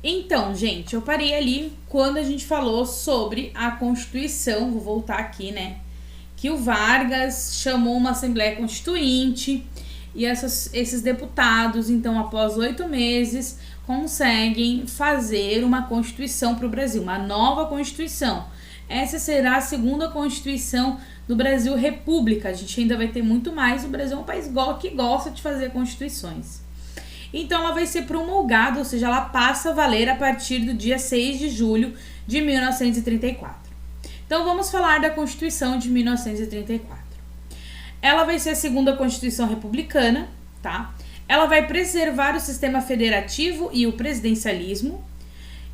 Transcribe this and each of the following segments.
Então, gente, eu parei ali quando a gente falou sobre a Constituição, vou voltar aqui, né? Que o Vargas chamou uma Assembleia Constituinte e esses deputados, então, após 8 meses, conseguem fazer uma Constituição para o Brasil, uma nova Constituição. Essa será a segunda Constituição do Brasil República. A gente ainda vai ter muito mais. O Brasil é um país que gosta de fazer constituições. Então ela vai ser promulgada, ou seja, ela passa a valer a partir do dia 6 de julho de 1934. Então vamos falar da Constituição de 1934. Ela vai ser a segunda Constituição republicana, tá? Ela vai preservar o sistema federativo e o presidencialismo,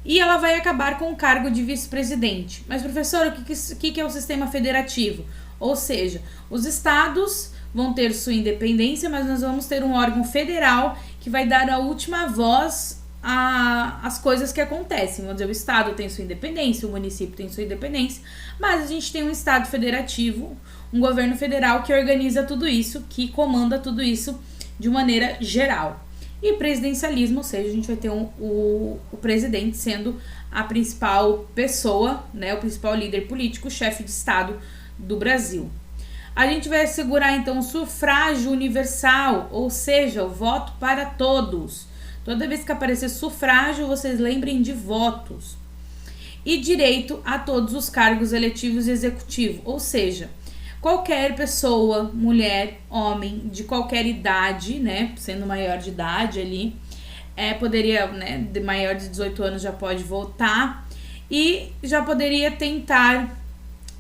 e ela vai acabar com o cargo de vice-presidente. Mas, professor, o que é o sistema federativo? Ou seja, os estados vão ter sua independência, mas nós vamos ter um órgão federal que vai dar a última voz às coisas que acontecem. Vamos dizer, o estado tem sua independência, o município tem sua independência, mas a gente tem um estado federativo, um governo federal que organiza tudo isso, que comanda tudo isso de maneira geral. E presidencialismo, ou seja, a gente vai ter o presidente sendo a principal pessoa, né, o principal líder político, o chefe de Estado do Brasil. A gente vai assegurar, então, o sufrágio universal, ou seja, o voto para todos. Toda vez que aparecer sufrágio, vocês lembrem de votos. E direito a todos os cargos eletivos e executivos, ou seja, qualquer pessoa, mulher, homem, de qualquer idade, né, sendo maior de idade ali, poderia, né, de maior de 18 anos já pode votar e já poderia tentar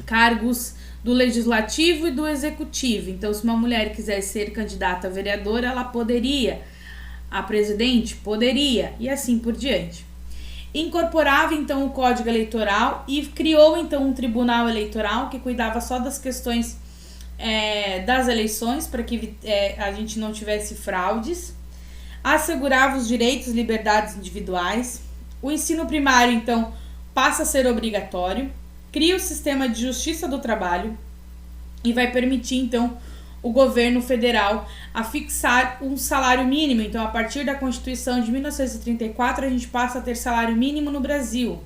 cargos do legislativo e do executivo. Então, se uma mulher quiser ser candidata a vereadora, ela poderia. A presidente poderia, e assim por diante. Incorporava então o Código Eleitoral e criou então um Tribunal Eleitoral que cuidava só das questões das eleições, para que a gente não tivesse fraudes. Assegurava os direitos e liberdades individuais. O ensino primário então passa a ser obrigatório. Cria o sistema de justiça do trabalho e vai permitir então o governo federal a fixar um salário mínimo. Então, a partir da Constituição de 1934, a gente passa a ter salário mínimo no Brasil.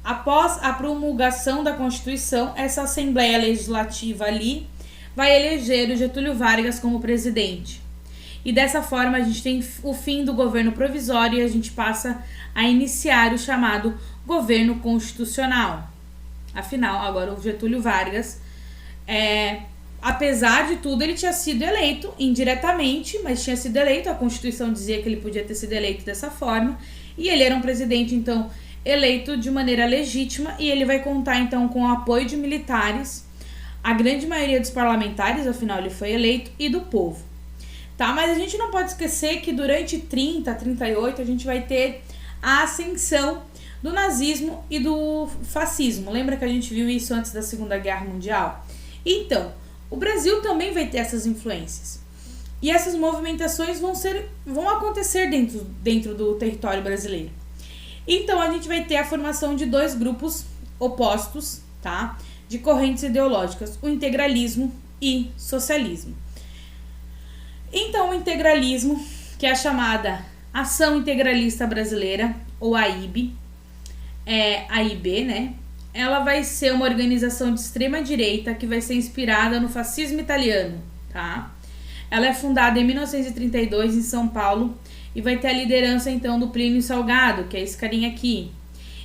Após a promulgação da Constituição, essa Assembleia Legislativa ali vai eleger o Getúlio Vargas como presidente. E dessa forma, a gente tem o fim do governo provisório e a gente passa a iniciar o chamado governo constitucional. Afinal, agora o Getúlio Vargas, apesar de tudo, ele tinha sido eleito indiretamente, mas tinha sido eleito, a Constituição dizia que ele podia ter sido eleito dessa forma, e ele era um presidente, então, eleito de maneira legítima, e ele vai contar, então, com o apoio de militares, a grande maioria dos parlamentares, afinal, ele foi eleito, e do povo. Tá? Mas a gente não pode esquecer que durante 30, 38, a gente vai ter a ascensão do nazismo e do fascismo. Lembra que a gente viu isso antes da Segunda Guerra Mundial? Então, o Brasil também vai ter essas influências. E essas movimentações vão acontecer dentro do território brasileiro. Então, a gente vai ter a formação de dois grupos opostos, tá? De correntes ideológicas, o integralismo e socialismo. Então, o integralismo, que é a chamada Ação Integralista Brasileira, ou AIB, AIB, né? Ela vai ser uma organização de extrema direita que vai ser inspirada no fascismo italiano, tá? Ela é fundada em 1932 em São Paulo e vai ter a liderança então do Plínio Salgado, que é esse carinha aqui.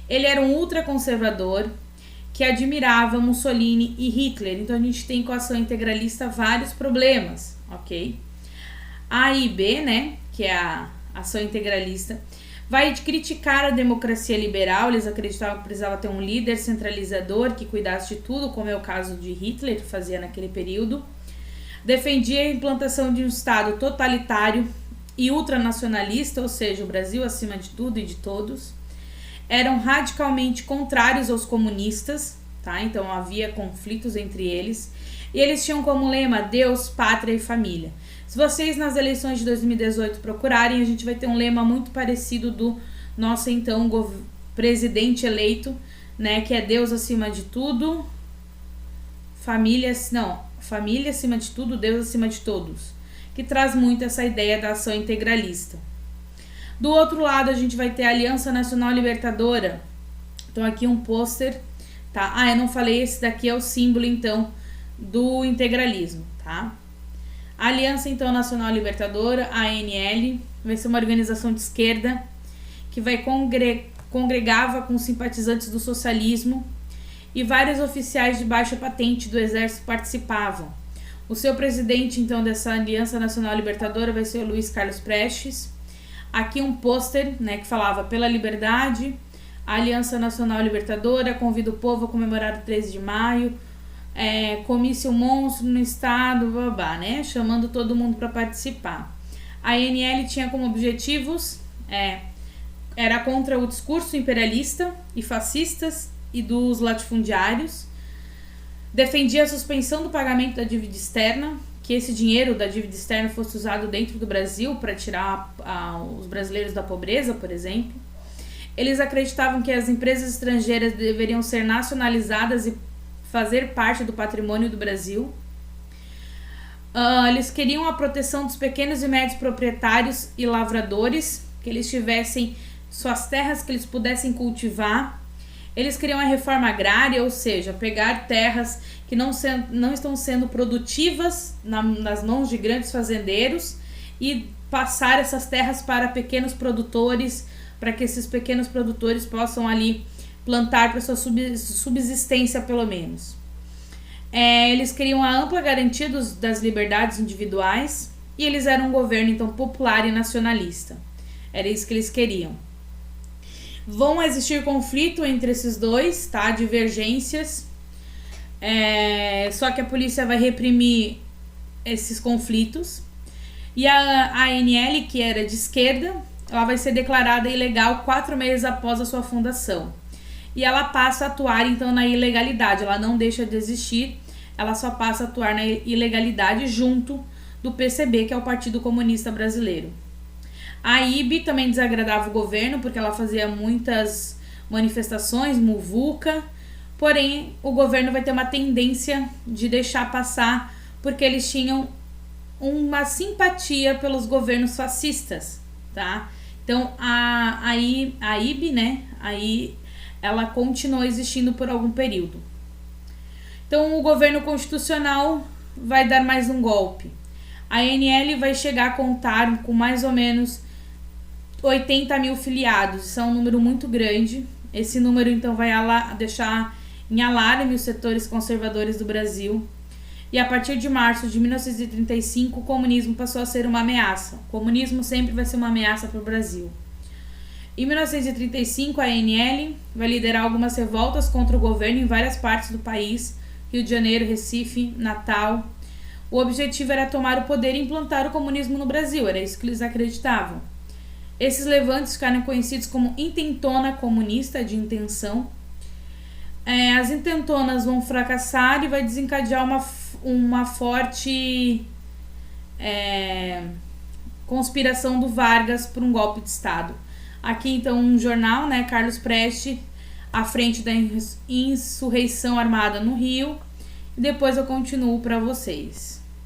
Ele era um ultraconservador que admirava Mussolini e Hitler. Então a gente tem com a ação integralista vários problemas, ok? A AIB, né, que é a ação integralista, vai criticar a democracia liberal. Eles acreditavam que precisava ter um líder centralizador que cuidasse de tudo, como é o caso de Hitler, que fazia naquele período. Defendia a implantação de um Estado totalitário e ultranacionalista, ou seja, o Brasil acima de tudo e de todos. Eram radicalmente contrários aos comunistas, tá? Então havia conflitos entre eles. E eles tinham como lema Deus, Pátria e Família. Se vocês nas eleições de 2018 procurarem, a gente vai ter um lema muito parecido do nosso então presidente eleito, né, que é Deus acima de tudo, família acima de tudo, Deus acima de todos, que traz muito essa ideia da ação integralista. Do outro lado, a gente vai ter a Aliança Nacional Libertadora. Então, aqui um pôster, tá? Eu não falei, esse daqui é o símbolo, então, do integralismo, tá? A Aliança, então, Nacional Libertadora, a ANL, vai ser uma organização de esquerda que vai congregava com simpatizantes do socialismo, e vários oficiais de baixa patente do exército participavam. O seu presidente, então, dessa Aliança Nacional Libertadora vai ser o Luiz Carlos Prestes. Aqui um pôster, né, que falava pela liberdade, a Aliança Nacional Libertadora convida o povo a comemorar o 13 de maio, comício monstro no estado, babá, né, chamando todo mundo para participar. A ANL tinha como objetivos, era contra o discurso imperialista e fascistas e dos latifundiários, defendia a suspensão do pagamento da dívida externa, que esse dinheiro da dívida externa fosse usado dentro do Brasil para tirar os brasileiros da pobreza, por exemplo. Eles acreditavam que as empresas estrangeiras deveriam ser nacionalizadas e fazer parte do patrimônio do Brasil. Eles queriam a proteção dos pequenos e médios proprietários e lavradores, que eles tivessem suas terras que eles pudessem cultivar. Eles queriam a reforma agrária, ou seja, pegar terras que não estão sendo produtivas nas mãos de grandes fazendeiros e passar essas terras para pequenos produtores, para que esses pequenos produtores possam ali plantar para sua subsistência, pelo menos. Eles queriam a ampla garantia das liberdades individuais e eles eram um governo, então, popular e nacionalista. Era isso que eles queriam. Vão existir conflito entre esses dois, tá? Divergências. Só que a polícia vai reprimir esses conflitos. E a ANL, que era de esquerda, ela vai ser declarada ilegal 4 meses após a sua fundação. E ela passa a atuar, então, na ilegalidade. Ela não deixa de existir, ela só passa a atuar na ilegalidade junto do PCB, que é o Partido Comunista Brasileiro. A IB também desagradava o governo, porque ela fazia muitas manifestações, muvuca, porém o governo vai ter uma tendência de deixar passar, porque eles tinham uma simpatia pelos governos fascistas, tá? Então a IB, né, aí ela continuou existindo por algum período. Então o governo constitucional vai dar mais um golpe. A ANL vai chegar a contar com mais ou menos 80 mil filiados, isso é um número muito grande. Esse número, então, vai deixar em alarme os setores conservadores do Brasil. E a partir de março de 1935, o comunismo passou a ser uma ameaça. O comunismo sempre vai ser uma ameaça para o Brasil. Em 1935, a ANL vai liderar algumas revoltas contra o governo em várias partes do país, Rio de Janeiro, Recife, Natal. O objetivo era tomar o poder e implantar o comunismo no Brasil, era isso que eles acreditavam. Esses levantes ficaram conhecidos como intentona comunista, de intenção. As intentonas vão fracassar e vai desencadear uma forte conspiração do Vargas por um golpe de Estado. Aqui, então, um jornal, né, Carlos Prestes, à frente da insurreição armada no Rio. E depois eu continuo para vocês.